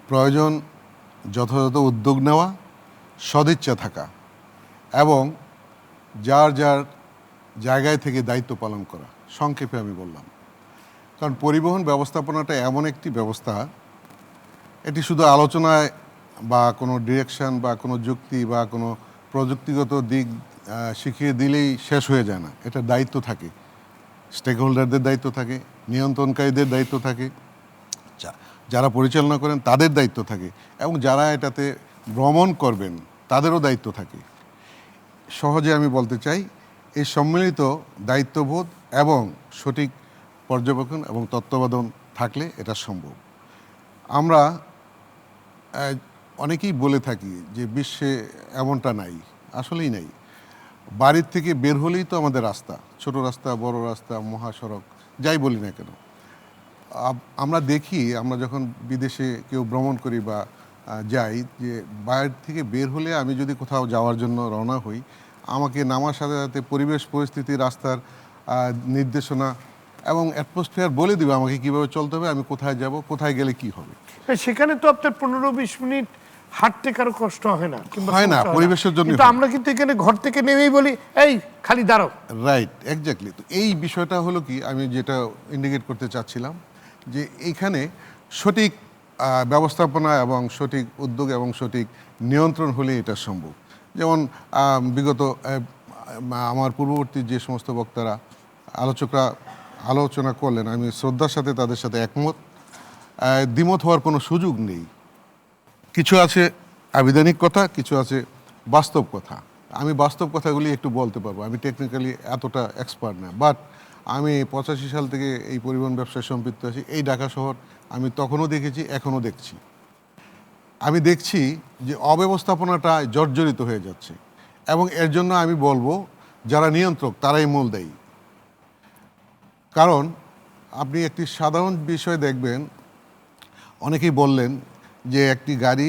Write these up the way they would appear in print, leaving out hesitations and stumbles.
প্রয়োজন যথাযথ উদ্যোগ নেওয়া, সদিচ্ছা থাকা এবং যার যার জায়গায় থেকে দায়িত্ব পালন করা। সংক্ষেপে আমি বললাম, কারণ পরিবহন ব্যবস্থাপনাটা এমন একটি ব্যবস্থা, এটি শুধু আলোচনায় বা কোনো ডিরেকশন বা কোনো যুক্তি বা কোনো প্রযুক্তিগত দিক শিখিয়ে দিলেই শেষ হয়ে যায় না। এটা দায়িত্ব থাকে, স্টেক হোল্ডারদের দায়িত্ব থাকে, নিয়ন্ত্রণকারীদের দায়িত্ব থাকে, যারা পরিচালনা করেন তাদের দায়িত্ব থাকে এবং যারা এটাতে ভ্রমণ করবেন তাদেরও দায়িত্ব থাকে। সহজে আমি বলতে চাই, এই সম্মিলিত দায়িত্ববোধ এবং সঠিক পর্যবেক্ষণ এবং তত্ত্বাবধান থাকলে এটা সম্ভব। আমরা অনেকেই বলে থাকি যে বিশ্বে এমনটা নাই, আসলেই নাই। বাড়ির থেকে বের হলেই তো আমাদের রাস্তা, ছোট রাস্তা, বড় রাস্তা, মহাসড়ক, যাই বলি না কেন। আমরা দেখি, আমরা যখন বিদেশে কেউ ভ্রমণ করি বা যাই, যে বাইরে থেকে বের হলে আমি যদি কোথাও যাওয়ার জন্য রওনা হই, আমাকে নামার সাথে সাথে পরিবেশ পরিস্থিতি, রাস্তার নির্দেশনা এবং অ্যাটমসফিয়ার বলে দিবে আমাকে কীভাবে চলতে হবে, আমি কোথায় যাব, কোথায় গেলে কি হবে। সেখানে তো আপনার 15-20 মিনিট হাঁটতে কারো কষ্ট হয় না, হয় না, পরিবেশের জন্য। কিন্তু আমরা কিন্তু এখানে ঘর থেকে নেমেই বলি এই খালি দাঁড়াও। Right, exactly. তো এই বিষয়টা হলো কি, আমি যেটা ইন্ডিকেট করতে চাচ্ছিলাম, যে এইখানে সঠিক ব্যবস্থাপনা এবং সঠিক উদ্যোগ এবং সঠিক নিয়ন্ত্রণ হলে এটা সম্ভব। যেমন বিগত আমার পূর্ববর্তী যে সমস্ত বক্তারা, আলোচকরা আলোচনা করলেন, আমি শ্রদ্ধার সাথে তাদের সাথে একমত। দ্বিমত হওয়ার কোনো সুযোগ নেই। কিছু আছে আবিধানিক কথা, কিছু আছে বাস্তব কথা। আমি বাস্তব কথাগুলি একটু বলতে পারবো, আমি টেকনিক্যালি এতটা এক্সপার্ট না। বাট আমি 85 সাল থেকে এই পরিবহন ব্যবসায় সম্পৃক্ত আছি। এই ঢাকা শহর আমি তখনও দেখেছি, এখনও দেখছি। আমি দেখছি যে অব্যবস্থাপনাটা জর্জরিত হয়ে যাচ্ছে এবং এর জন্য আমি বলবো যারা নিয়ন্ত্রক তারাই মূল দায়ী। কারণ আপনি একটি সাধারণ বিষয় দেখবেন, অনেকেই বললেন যে একটি গাড়ি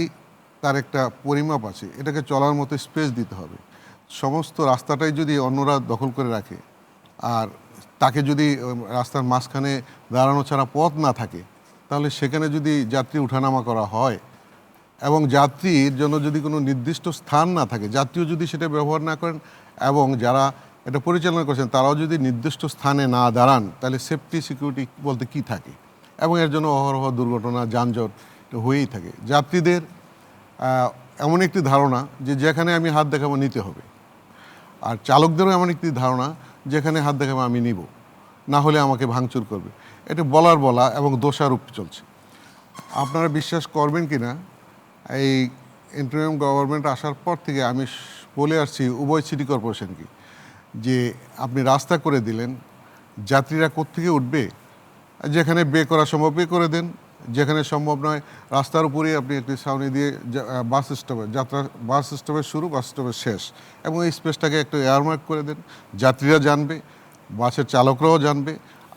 তার একটা পরিমাপ আছে, এটাকে চলার মতো স্পেস দিতে হবে। সমস্ত রাস্তাটাই যদি অন্যরা দখল করে রাখে আর তাকে যদি রাস্তার মাঝখানে দাঁড়ানো ছাড়া পথ না থাকে, তাহলে সেখানে যদি যাত্রী উঠানামা করা হয় এবং যাত্রীর জন্য যদি কোনো নির্দিষ্ট স্থান না থাকে, যাত্রীও যদি সেটা ব্যবহার না করেন এবং যারা এটা পরিচালনা করছেন তারাও যদি নির্দিষ্ট স্থানে না দাঁড়ান, তাহলে সেফটি সিকিউরিটি বলতে কি থাকে? এবং এর জন্য অহরহ দুর্ঘটনা, যানজট হয়েই থাকে। যাত্রীদের এমন একটি ধারণা যে যেখানে আমি হাত দেখাবো নিতে হবে, আর চালকদেরও এমন একটি ধারণা যেখানে হাত দেখাবো আমি নিব, না হলে আমাকে ভাঙচুর করবে। এটা বলা এবং দোষারোপ চলছে। আপনারা বিশ্বাস করবেন কি না, এই ইন্টারিম গভর্নমেন্ট আসার পর থেকে আমি বলে আসছি উভয় সিটি কর্পোরেশনকে, যে আপনি রাস্তা করে দিলেন, যাত্রীরা কোত্থেকে উঠবে? যেখানে বে করা সম্ভব বে করে দেন, যেখানে সম্ভব নয় রাস্তার উপরেই আপনি একটি ছাউনি দিয়ে বাস স্টপে বাস স্টপের শুরু, বাস স্টপের শেষ, এবং এই স্পেসটাকে একটু এয়ারমার্ক করে দেন। যাত্রীরা জানবে, বাসের চালকরাও জানবে,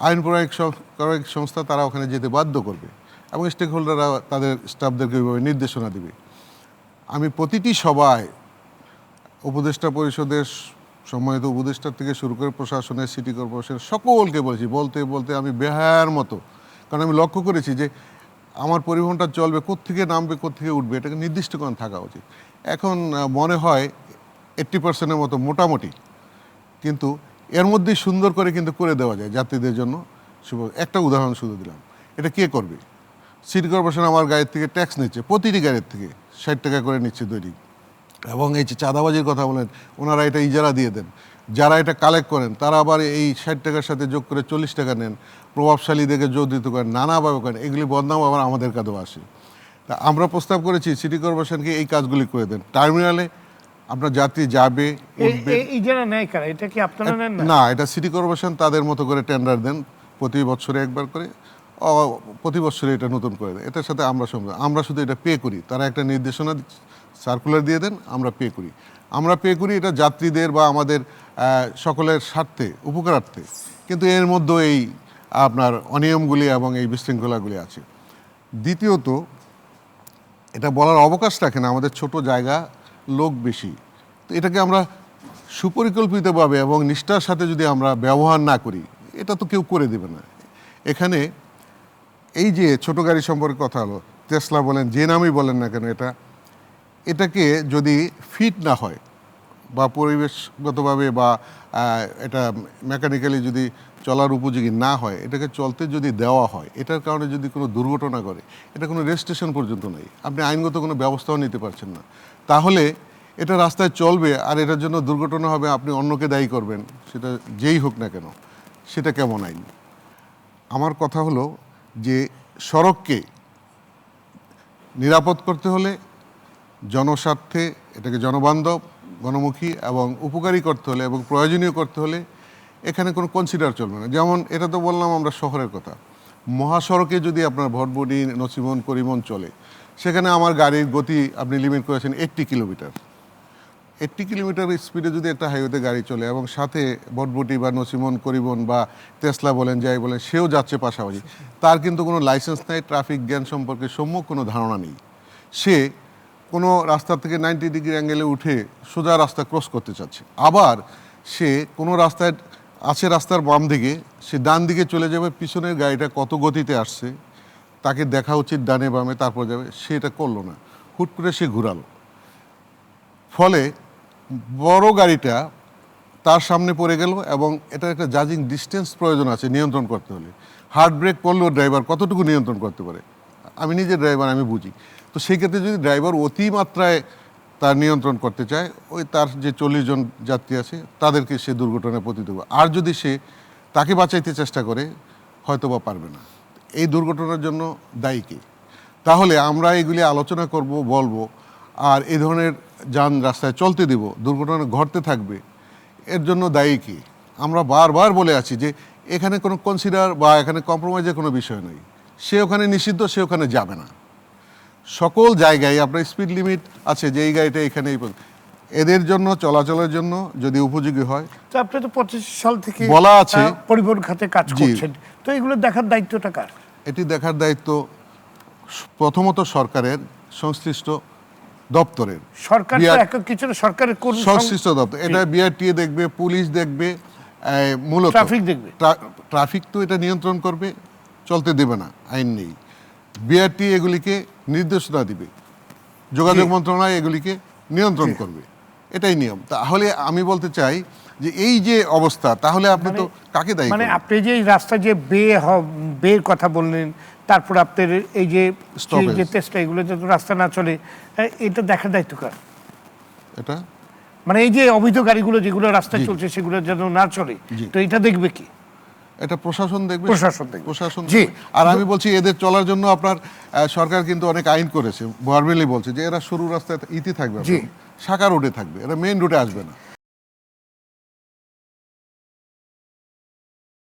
আইন প্রয়োগ সংস্থা তারা ওখানে যেতে বাধ্য করবে এবং স্টেক হোল্ডাররা তাদের স্টাফদেরকে ওইভাবে নির্দেশনা দেবে। আমি প্রতিটি সভায় উপদেষ্টা পরিষদের সম্মানিত উপদেষ্টার থেকে শুরু করে প্রশাসনের, সিটি কর্পোরেশনের সকলকে বলেছি, বলতে বলতে আমি বেহায়ার মতো। কারণ আমি লক্ষ্য করেছি যে আমার পরিবহনটা চলবে, কোত্থেকে নামবে, কোত্থেকে উঠবে, এটাকে নির্দিষ্টকরণ থাকা উচিত। এখন মনে হয় 80% মতো মোটামুটি, কিন্তু এর মধ্যেই সুন্দর করে কিন্তু করে দেওয়া যায় যাত্রীদের জন্য। একটা উদাহরণ শুধু দিলাম, এটা কে করবে? সিটি কর্পোরেশন আমার গাড়ির থেকে ট্যাক্স নিচ্ছে, প্রতিটি গাড়ির থেকে 60 টাকা করে নিচ্ছে দৈনিক। এবং এই যে চাঁদাবাজির কথা বলেন, ওনারা এটা ইজারা দিয়ে দেন। যারা এটা কালেক্ট করেন তারা আবার এই 60 টাকার সাথে যোগ করে 40 টাকা নেন, প্রভাবশালীদেরকে জড়িত করেন, নানাভাবে করেন। এগুলি বদনাম আবার আমাদের কাছেও আসে। তা আমরা প্রস্তাব করেছি সিটি কর্পোরেশনকে এই কাজগুলি করে দেন। টার্মিনালে আপনার যাত্রী যাবে, উঠবে। ইজারা নেয় কারা? এটা কি আপনারা নেন না, এটা সিটি কর্পোরেশন তাদের মতো করে টেন্ডার দেন, প্রতি বছরে একবার করে, প্রতি বছরে এটা নতুন করে দেয়। এটার সাথে আমরা শুধু এটা পে করি। তারা একটা নির্দেশনা সার্কুলার দিয়ে দেন, আমরা পে করি। এটা যাত্রীদের বা আমাদের সকলের স্বার্থে, উপকারার্থে। কিন্তু এর মধ্যে এই আপনার অনিয়মগুলি এবং এই বিশৃঙ্খলাগুলি আছে। দ্বিতীয়ত, এটা বলার অবকাশ রাখে না, আমাদের ছোট জায়গা, লোক বেশি। তো এটাকে আমরা সুপরিকল্পিতভাবে এবং নিষ্ঠার সাথে যদি আমরা ব্যবহার না করি, এটা তো কেউ করে দেবে না। এখানে এই যে ছোট গাড়ি সম্পর্কে কথা হলো, টেসলা বলেন, যে নামই বলেন না কেন, এটাকে যদি ফিট না হয় বা পরিবেশগতভাবে বা এটা মেকানিক্যালি যদি চলার উপযোগী না হয়, এটাকে চলতে যদি দেওয়া হয়, এটার কারণে যদি কোনো দুর্ঘটনা করে, এটা কোনো রেজিস্ট্রেশন পর্যন্ত নেই, আপনি আইনগত কোনো ব্যবস্থাও নিতে পারছেন না, তাহলে এটা রাস্তায় চলবে আর এটার জন্য দুর্ঘটনা হবে, আপনি অন্যকে দায়ী করবেন, সেটা যেই হোক না কেন, সেটা কেমন আইন? আমার কথা হলো যে সড়ককে নিরাপদ করতে হলে জনস্বার্থে এটাকে জনবান্ধব, গণমুখী এবং উপকারী করতে হলে এবং প্রয়োজনীয় করতে হলে এখানে কোনো কনসিডার চলবে না। যেমন এটা তো বললাম আমরা শহরের কথা, মহাসড়কে যদি আপনার ভটভটি, নসিমন, করিমন চলে, সেখানে আমার গাড়ির গতি আপনি লিমিট করেছেন 80 কিলোমিটার। 80 কিলোমিটার স্পিডে যদি একটা হাইওয়েতে গাড়ি চলে এবং সাথে ভটভটি বা নসিমন, করিমন বা টেসলা বলেন, যাই বলেন, সেও যাচ্ছে পাশাপাশি, তার কিন্তু কোনো লাইসেন্স নেই, ট্রাফিক জ্ঞান সম্পর্কে সম্যক কোনো ধারণা নেই, সে কোনো রাস্তা থেকে 90 ডিগ্রি অ্যাঙ্গেলে উঠে সোজা রাস্তা ক্রস করতে চাচ্ছে, আবার সে কোনো রাস্তায় আছে, রাস্তার বাম দিকে, সে ডান দিকে চলে যাবে, পিছনের গাড়িটা কত গতিতে আসছে তাকে দেখা উচিত ডানে বামে, তারপর যাবে, সে এটা করলো না, হুট করে সে ঘুরালো, ফলে বড় গাড়িটা তার সামনে পড়ে গেল এবং এটা একটা জাজিং ডিস্টেন্স প্রয়োজন আছে নিয়ন্ত্রণ করতে হলে। হার্ড ব্রেক করলেও ড্রাইভার কতটুকু নিয়ন্ত্রণ করতে পারে, আমি নিজে ড্রাইভার, আমি বুঝি। তো সেই ক্ষেত্রে যদি ড্রাইভার অতিমাত্রায় তার নিয়ন্ত্রণ করতে চায়, ওই তার যে 40 জন যাত্রী আছে তাদেরকে সে দুর্ঘটনায় পতিত হবে, আর যদি সে তাকে বাঁচাইতে চেষ্টা করে হয়তো বা পারবে না। এই দুর্ঘটনার জন্য দায়ী কে? তাহলে আমরা এগুলি আলোচনা করব, বলবো, আর এই ধরনের যান রাস্তায় চলতে দিব, দুর্ঘটনা ঘটতে থাকবে, এর জন্য দায়ী কি? আমরা বারবার বলে আছি যে এখানে কোনো কনসিডার বা এখানে কম্প্রোমাইজের কোনো বিষয় নেই, সে ওখানে নিষিদ্ধ, সে ওখানে যাবে না। সকল জায়গায় আপনার স্পিড লিমিট আছে, যে এই গাড়িটা এখানে এদের জন্য চলাচলের জন্য যদি উপযোগী হয়। তো আপনি তো 25 সাল থেকে বলা আছে পরিবহন খাতে কাজ করছেন, তো এগুলো দেখার দায়িত্বটা কার? এটি দেখার দায়িত্ব প্রথমত সরকারের সংশ্লিষ্ট দপ্তরের। সরকার তো একক কিছু না, সরকারের কোন সংশ্লিষ্ট দপ্তর, এটা বিআরটিএ দেখবে, পুলিশ দেখবে, মূলত ট্রাফিক দেখবে, ট্রাফিক তো এটা নিয়ন্ত্রণ করবে, চলতে দেবে না, আইন নেই। বিআরটি এগুলিকে নির্দেশনা দিবে, যোগাযোগ মন্ত্রণালয় এগুলিকে নিয়ন্ত্রণ করবে, এটাই নিয়ম। তাহলে আমি বলতে চাই যে এই যে অবস্থা, তাহলে আপনি তো কাকে দায়ী মানে করবেন? আপনি যে এই রাস্তা যে বের কথা বললেন, তারপর আপনার এই যে টেস্টটা, এগুলো যাতে রাস্তা না চলে, এটা দেখার দায়িত্ব কার? এটা মানে এই যে অবৈধ গাড়িগুলো যেগুলো রাস্তায় চলছে সেগুলো যেন না চলে, তো এটা দেখবে কি? এটা প্রশাসন দেখবে, প্রশাসন দেখবে। প্রশাসন জি। দেখবে। আর আমি বলছি এদের চলার জন্য আপনার সরকার কিন্তু অনেক আইন করেছে, ভার্বেলি বলছে যে এরা সরু রাস্তায় ইতি থাকবে, জি। শাখা রোডে থাকবে, এরা মেইন রোডে আসবে না।